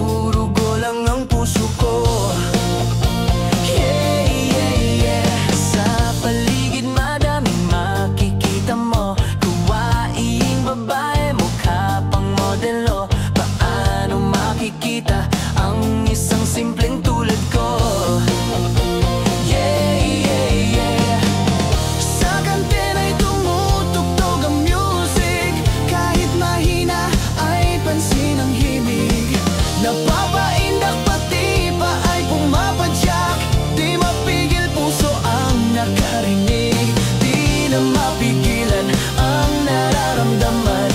Durugo lang ang puso ko. Yeah, yeah, yeah. Sa paligid madaming makikita mo. Gawaing babae, mukha pang modelo. Paano makikita ang isang simpleng tulad ko? Yeah, yeah, yeah. Sa kantina'y tumutugtog ang music. Kahit mahina ay pansin ang himig. Napapaindak pati pa ay pumapadyak. Di mapigil puso ang nakarinig. Di na mapigilan ang nararamdaman.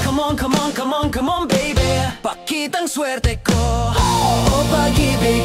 Come on, come on, come on, come on baby. Pakitang swerte ko. O pag-ibig